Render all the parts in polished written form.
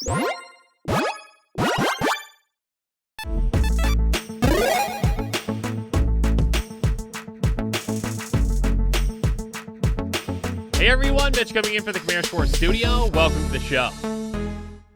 Hey everyone, Mitch coming in for the Command Sports Studio. Welcome to the show.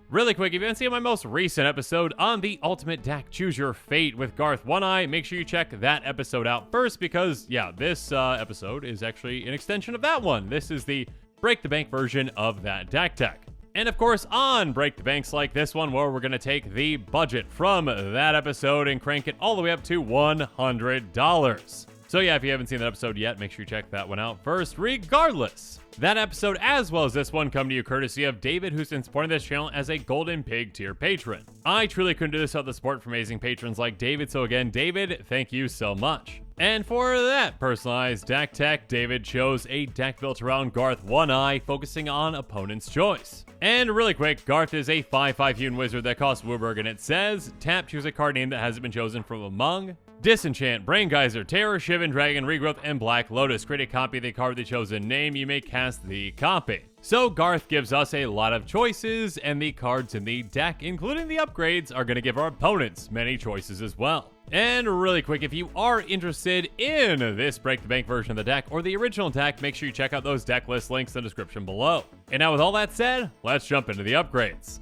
Really quick, if you haven't seen my most recent episode on the Ultimate Deck Choose Your Fate with Garth One-Eye, make sure you check that episode out first because, yeah, this episode is actually an extension of that one. This is the Break the Bank version of that deck tech. And of course, on Break the Banks like this one, where we're going to take the budget from that episode and crank it all the way up to $100. So yeah, if you haven't seen that episode yet, make sure you check that one out first. Regardless, that episode as well as this one come to you courtesy of David, who's been supporting this channel as a Golden Pig tier patron. I truly couldn't do this without the support from amazing patrons like David, so again, David, thank you so much. And for that personalized deck tech, David chose a deck built around Garth One-Eye, focusing on opponent's choice. And really quick, Garth is a 5/5 human wizard that costs Wooburg, and it says, tap, choose a card name that hasn't been chosen from among Disenchant, Brain Geyser, Terror, Shivan, Dragon, Regrowth, and Black Lotus. Create a copy of the card with the chosen name. You may cast the copy. So Garth gives us a lot of choices, and the cards in the deck, including the upgrades, are going to give our opponents many choices as well. And really quick, if you are interested in this Break the Bank version of the deck or the original deck, make sure you check out those deck list links in the description below. And now with all that said, let's jump into the upgrades.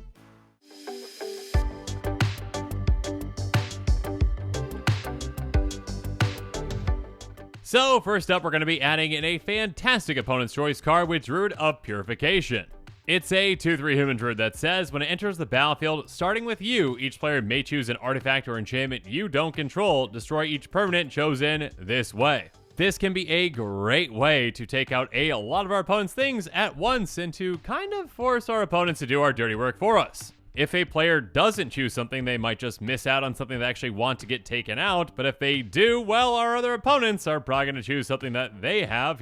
So first up, we're going to be adding in a fantastic opponent's choice card with Druid of Purification. It's a 2/3 human druid that says, when it enters the battlefield, starting with you, each player may choose an artifact or enchantment you don't control, destroy each permanent chosen this way. This can be a great way to take out a lot of our opponent's things at once and to kind of force our opponents to do our dirty work for us. If a player doesn't choose something, they might just miss out on something they actually want to get taken out, but if they do, well, our other opponents are probably going to choose something that they have,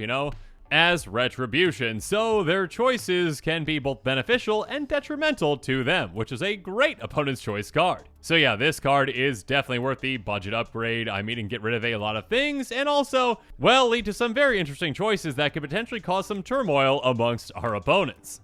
as retribution, so their choices can be both beneficial and detrimental to them, which is a great opponent's choice card. So yeah, this card is definitely worth the budget upgrade. I mean, and get rid of a lot of things, and also, well, lead to some very interesting choices that could potentially cause some turmoil amongst our opponents.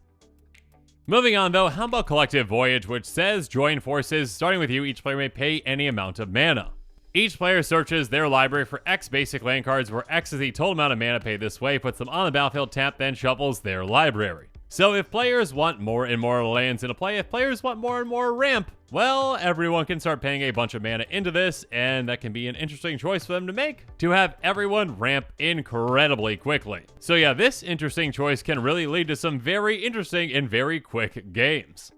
Moving on though, how about Collective Voyage, which says, join forces, starting with you, each player may pay any amount of mana. Each player searches their library for X basic land cards, where X is the total amount of mana paid this way, puts them on the battlefield, tap, then shuffles their library. So if players want more and more lands into play, if players want more and more ramp, well, everyone can start paying a bunch of mana into this, and that can be an interesting choice for them to make, to have everyone ramp incredibly quickly. So yeah, this interesting choice can really lead to some very interesting and very quick games.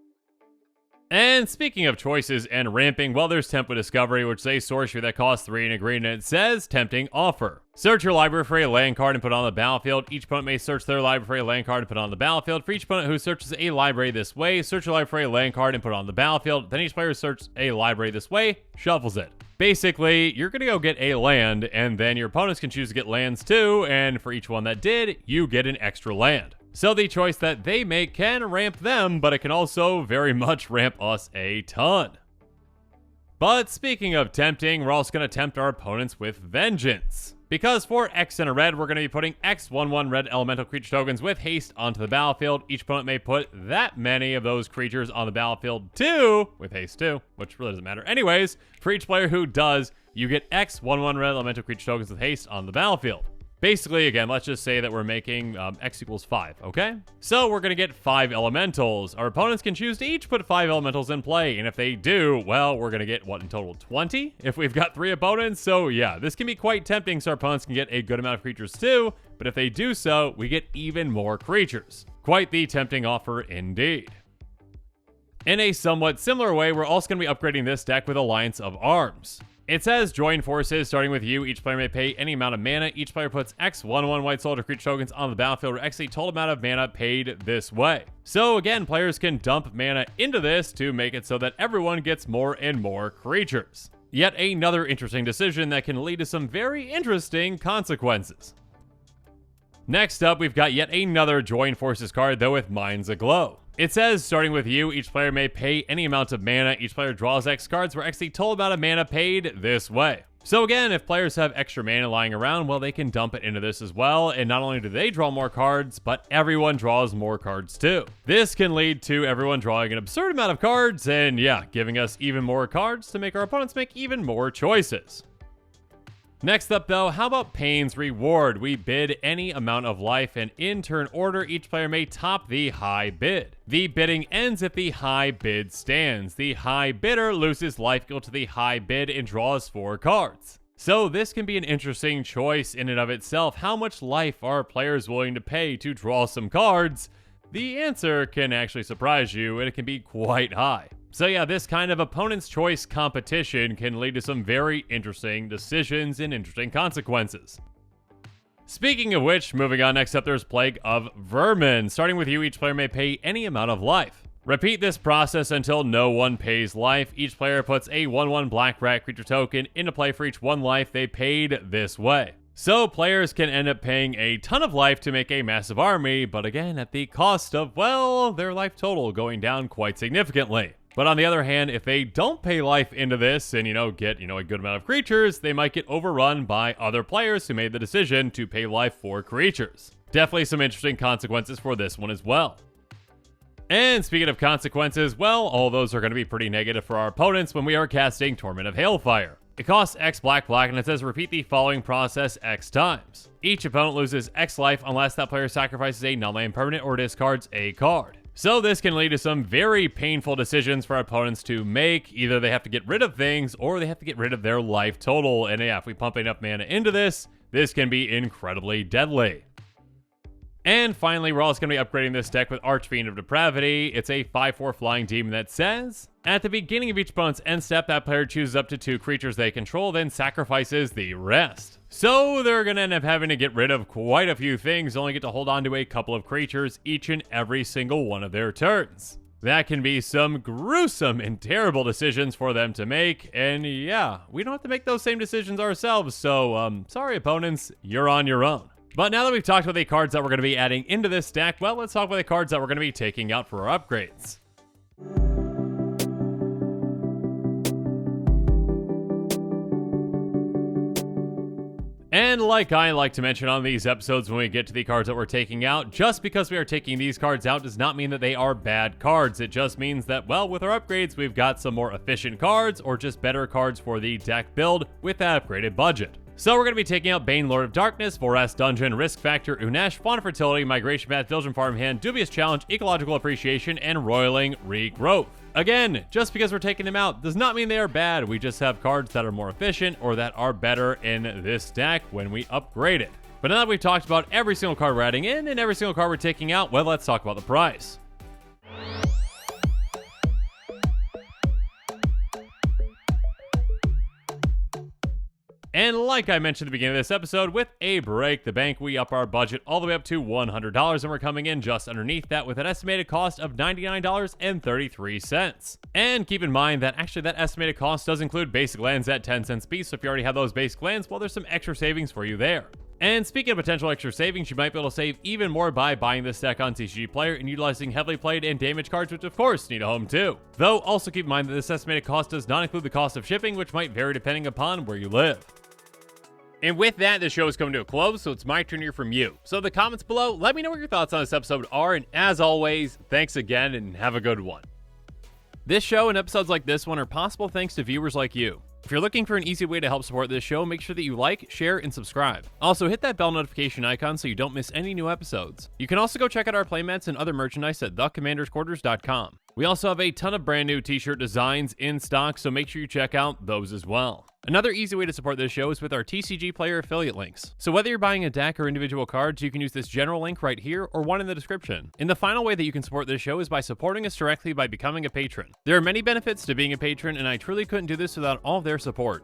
And speaking of choices and ramping, well, there's Tempo Discovery, which is a sorcery that costs 3 and a green, and it says Tempting Offer. Search your library for a land card and put it on the battlefield. Each opponent may search their library for a land card and put it on the battlefield. For each opponent who searches a library this way, search your library for a land card and put it on the battlefield. Then each player who searches a library this way shuffles it. Basically, you're going to go get a land, and then your opponents can choose to get lands too, and for each one that did, you get an extra land. So the choice that they make can ramp them, but it can also very much ramp us a ton. But speaking of tempting, we're also going to tempt our opponents with Vengeance. Because for X and a red, we're going to be putting X 1/1 red elemental creature tokens with haste onto the battlefield. Each opponent may put that many of those creatures on the battlefield too, with haste too, which really doesn't matter. Anyways, for each player who does, you get X 1/1 red elemental creature tokens with haste on the battlefield. Basically, again, let's just say that we're making X equals 5, okay? So we're going to get 5 elementals. Our opponents can choose to each put 5 elementals in play, and if they do, well, we're going to get, what, in total, 20? If we've got 3 opponents, so yeah, this can be quite tempting, so our opponents can get a good amount of creatures too, but if they do so, we get even more creatures. Quite the tempting offer indeed. In a somewhat similar way, we're also going to be upgrading this deck with Alliance of Arms. It says, join forces, starting with you. Each player may pay any amount of mana. Each player puts X 1/1 white soldier creature tokens on the battlefield, or X the total amount of mana paid this way. So again, players can dump mana into this to make it so that everyone gets more and more creatures. Yet another interesting decision that can lead to some very interesting consequences. Next up, we've got yet another Join Forces card, though with Minds Aglow. It says, starting with you, each player may pay any amount of mana. Each player draws X cards, where X the total amount of mana paid this way. So again, if players have extra mana lying around, well, they can dump it into this as well, and not only do they draw more cards, but everyone draws more cards too. This can lead to everyone drawing an absurd amount of cards, and yeah, giving us even more cards to make our opponents make even more choices. Next up though, how about Pain's Reward? We bid any amount of life, and in turn order, each player may top the high bid. The bidding ends if the high bid stands. The high bidder loses life equal to the high bid and draws 4 cards. So this can be an interesting choice in and of itself. How much life are players willing to pay to draw some cards? The answer can actually surprise you, and it can be quite high. So yeah, this kind of opponent's choice competition can lead to some very interesting decisions and interesting consequences. Speaking of which, moving on, next up there's Plague of Vermin. Starting with you, each player may pay any amount of life. Repeat this process until no one pays life. Each player puts a 1/1 black rat creature token into play for each 1 life they paid this way. So players can end up paying a ton of life to make a massive army, but again at the cost of, well, their life total going down quite significantly. But on the other hand, if they don't pay life into this and, get, a good amount of creatures, they might get overrun by other players who made the decision to pay life for creatures. Definitely some interesting consequences for this one as well. And speaking of consequences, well, all those are going to be pretty negative for our opponents when we are casting Torment of Hailfire. It costs X black, and it says repeat the following process X times. Each opponent loses X life unless that player sacrifices a non-land permanent or discards a card. So this can lead to some very painful decisions for our opponents to make. Either they have to get rid of things or they have to get rid of their life total. And yeah, if we pump enough mana into this, this can be incredibly deadly. And finally, we're also going to be upgrading this deck with Archfiend of Depravity. It's a 5/4 flying demon that says, at the beginning of each opponent's end step, that player chooses up to 2 creatures they control, then sacrifices the rest. So they're going to end up having to get rid of quite a few things, only get to hold on to a couple of creatures each and every single one of their turns. That can be some gruesome and terrible decisions for them to make, and yeah, we don't have to make those same decisions ourselves, so sorry opponents, you're on your own. But now that we've talked about the cards that we're going to be adding into this deck, well, let's talk about the cards that we're going to be taking out for our upgrades. And like I like to mention on these episodes when we get to the cards that we're taking out, just because we are taking these cards out does not mean that they are bad cards. It just means that, well, with our upgrades, we've got some more efficient cards or just better cards for the deck build with that upgraded budget. So we're going to be taking out Bane, Lord of Darkness, Vorax Dungeon, Risk Factor, Unesh, Fawn of Fertility, Migration Path, Diligent Farmhand, Dubious Challenge, Ecological Appreciation, and Roiling Regrowth. Again, just because we're taking them out does not mean they are bad. We just have cards that are more efficient or that are better in this deck when we upgrade it. But now that we've talked about every single card we're adding in and every single card we're taking out, well, let's talk about the price. And like I mentioned at the beginning of this episode, with a Break the Bank, we up our budget all the way up to $100, and we're coming in just underneath that with an estimated cost of $99.33. And keep in mind that actually that estimated cost does include basic lands at 10 cents a piece, so if you already have those basic lands, well, there's some extra savings for you there. And speaking of potential extra savings, you might be able to save even more by buying this deck on TCG Player and utilizing heavily played and damaged cards, which of course need a home too. Though also keep in mind that this estimated cost does not include the cost of shipping, which might vary depending upon where you live. And with that, the show is coming to a close, so it's my turn to hear from you. So in the comments below, let me know what your thoughts on this episode are, and as always, thanks again and have a good one. This show and episodes like this one are possible thanks to viewers like you. If you're looking for an easy way to help support this show, make sure that you like, share, and subscribe. Also, hit that bell notification icon so you don't miss any new episodes. You can also go check out our playmats and other merchandise at thecommandersquarters.com. We also have a ton of brand new t-shirt designs in stock, so make sure you check out those as well. Another easy way to support this show is with our TCG Player affiliate links. So whether you're buying a deck or individual cards, you can use this general link right here or one in the description. And the final way that you can support this show is by supporting us directly by becoming a patron. There are many benefits to being a patron, and I truly couldn't do this without all of their support.